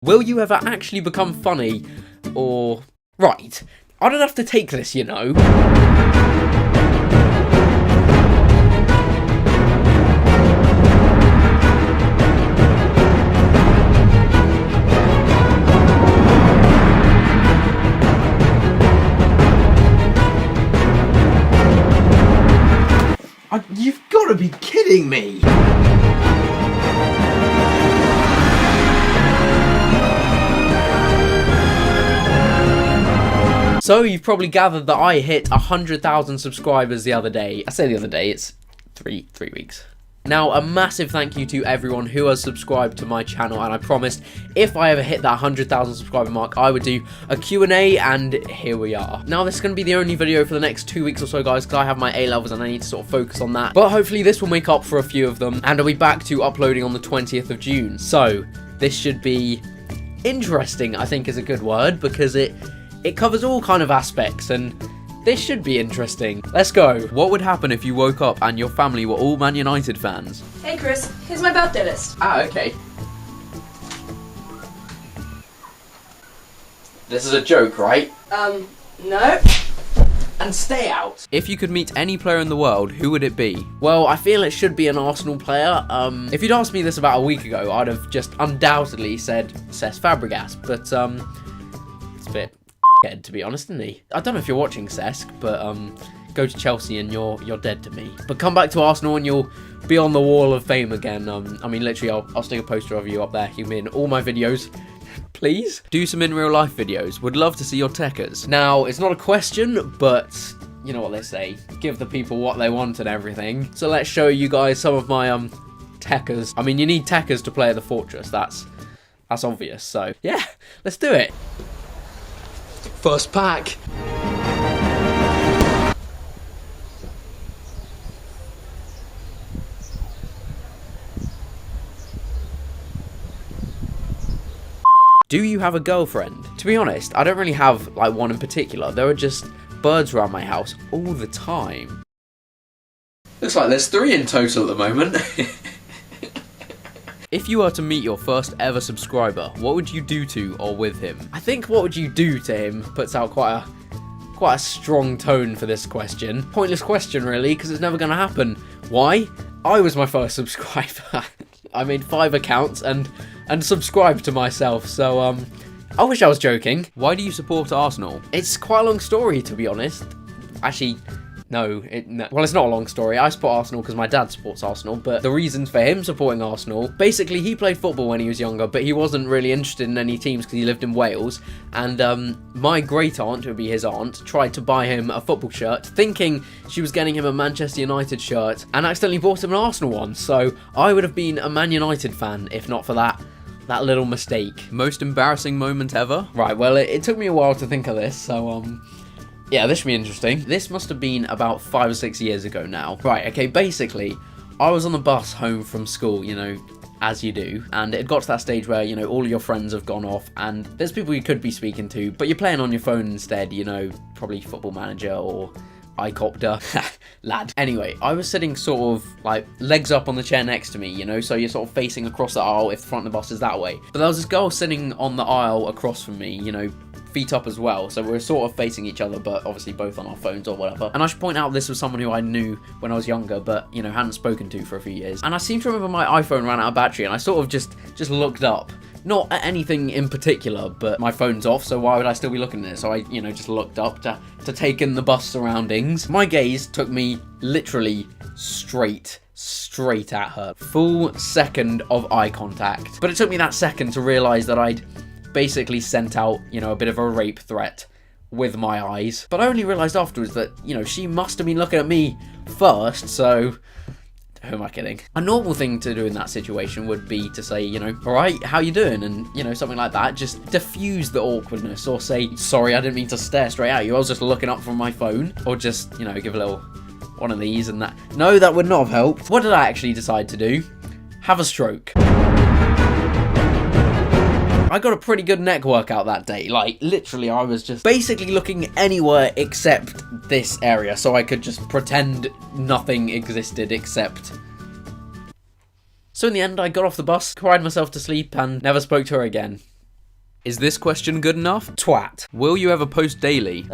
Will you ever actually become funny? Or... Right, I don't have to take this, you know. You've got to be kidding me! So you've probably gathered that I hit 100,000 subscribers the other day. I say the other day, it's three weeks. Now, a massive thank you to everyone who has subscribed to my channel, and I promised if I ever hit that 100,000 subscriber mark, I would do a Q&A, and here we are. Now, this is going to be the only video for the next 2 weeks or so, guys, because I have my A-levels and I need to sort of focus on that. But hopefully this will make up for a few of them, and I'll be back to uploading on the 20th of June. So, this should be interesting, I think is a good word, because it covers all kind of aspects, and this should be interesting. Let's go. What would happen if you woke up and your family were all Man United fans? Hey Chris, here's my birthday list. Ah, okay. This is a joke, right? No. And stay out. If you could meet any player in the world, who would it be? Well, I feel it should be an Arsenal player. If you'd asked me this about a week ago, I'd have just undoubtedly said Cesc Fabregas, but it's a bit head, to be honest, isn't he? I don't know if you're watching Cesc, but go to Chelsea and you're dead to me. But come back to Arsenal and you'll be on the wall of fame again. I mean, literally, I'll stick a poster of you up there. You'll be in all my videos. Please do some in real life videos. Would love to see your techers. Now, it's not a question, but you know what they say, give the people what they want and everything. So let's show you guys some of my techers. I mean, you need techers to play at the Fortress. That's obvious. So yeah, let's do it. First pack. Do you have a girlfriend? To be honest, I don't really have like one in particular. There are just birds around my house all the time. Looks like there's 3 in total at the moment. If you were to meet your first ever subscriber, what would you do to or with him? I think what would you do to him puts out quite a strong tone for this question. Pointless question really, because it's never going to happen. Why? I was my first subscriber. I made 5 accounts and subscribed to myself, so I wish I was joking. Why do you support Arsenal? It's quite a long story, to be honest. Actually, no, well, it's not a long story. I support Arsenal because my dad supports Arsenal, but the reasons for him supporting Arsenal, basically he played football when he was younger, but he wasn't really interested in any teams because he lived in Wales, and my great aunt, who would be his aunt, tried to buy him a football shirt, thinking she was getting him a Manchester United shirt, and accidentally bought him an Arsenal one, so I would have been a Man United fan if not for that little mistake. Most embarrassing moment ever? Right, well, it took me a while to think of this, so yeah, this should be interesting. This must have been about 5 or 6 years ago now. Right, okay, basically, I was on the bus home from school, you know, as you do, and it got to that stage where, you know, all of your friends have gone off, and there's people you could be speaking to, but you're playing on your phone instead, you know, probably Football Manager or iCopter. Lad. Anyway, I was sitting sort of, like, legs up on the chair next to me, you know, so you're sort of facing across the aisle if the front of the bus is that way. But there was this girl sitting on the aisle across from me, you know, feet up as well, so we're sort of facing each other, but obviously both on our phones or whatever. And I should point out this was someone who I knew when I was younger, but, you know, hadn't spoken to for a few years. And I seem to remember my iPhone ran out of battery, and I sort of just looked up. Not at anything in particular, but my phone's off, so why would I still be looking at it? So I, you know, just looked up to take in the bus surroundings. My gaze took me literally straight at her. Full second of eye contact. But it took me that second to realise that I'd basically sent out, you know, a bit of a rape threat with my eyes. But I only realised afterwards that, you know, she must have been looking at me first, so who am I kidding? A normal thing to do in that situation would be to say, you know, alright, how you doing? And, you know, something like that. Just diffuse the awkwardness, or say, sorry, I didn't mean to stare straight at you. I was just looking up from my phone. Or just, you know, give a little one of these and that. No, that would not have helped. What did I actually decide to do? Have a stroke. I got a pretty good neck workout that day. Like, literally, I was just basically looking anywhere except this area, so I could just pretend nothing existed except... So in the end, I got off the bus, cried myself to sleep, and never spoke to her again. Is this question good enough? Twat. Will you ever post daily?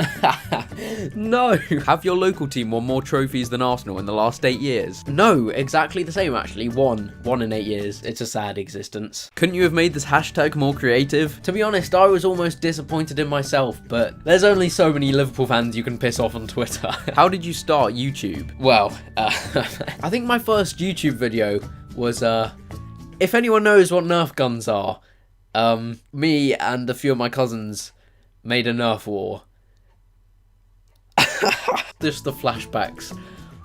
No. Have your local team won more trophies than Arsenal in the last 8 years? No, exactly the same actually. One in 8 years. It's a sad existence. Couldn't you have made this hashtag more creative? To be honest, I was almost disappointed in myself, but there's only so many Liverpool fans you can piss off on Twitter. How did you start YouTube? Well, I think my first YouTube video was, if anyone knows what Nerf guns are, me and a few of my cousins made a Nerf war. Just the flashbacks.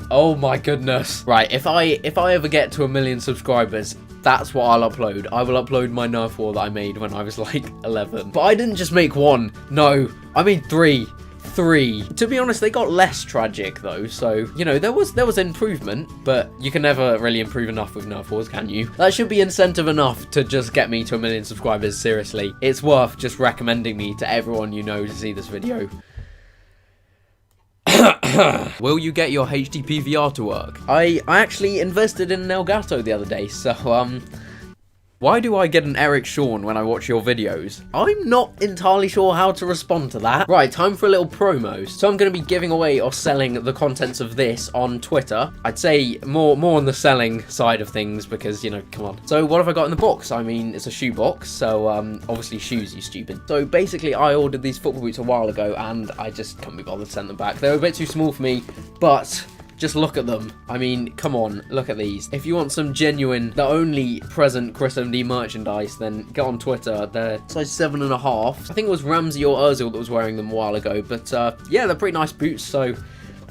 Oh my goodness. Right, if I ever get to 1 million subscribers, that's what I'll upload. I will upload my Nerf war that I made when I was like 11. But I didn't just make one. No, I made three. To be honest, they got less tragic though, so you know there was improvement, but you can never really improve enough with Nerf wars, can you? That should be incentive enough to just get me to 1 million subscribers. Seriously, it's worth just recommending me to everyone you know to see this video. Will you get your HDP VR to work? I actually invested in an Elgato the other day, so Why do I get an Eric Shawn when I watch your videos? I'm not entirely sure how to respond to that. Right, time for a little promo. So I'm going to be giving away or selling the contents of this on Twitter. I'd say more on the selling side of things because, you know, come on. So what have I got in the box? I mean, it's a shoe box, so obviously shoes, you stupid. So basically, I ordered these football boots a while ago and I just couldn't be bothered to send them back. They were a bit too small for me, but just look at them. I mean, come on, look at these. If you want some genuine, the only present Chris MD merchandise, then get on Twitter. They're size 7.5. I think it was Ramsey or Ozil that was wearing them a while ago, but yeah, they're pretty nice boots, so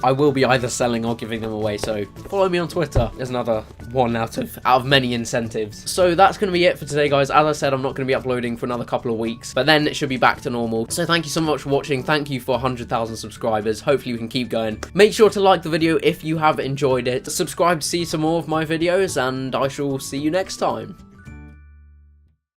I will be either selling or giving them away, so follow me on Twitter. There's another one out of many incentives. So that's going to be it for today, guys. As I said, I'm not going to be uploading for another couple of weeks, but then it should be back to normal. So thank you so much for watching. Thank you for 100,000 subscribers. Hopefully we can keep going. Make sure to like the video if you have enjoyed it. Subscribe to see some more of my videos, and I shall see you next time.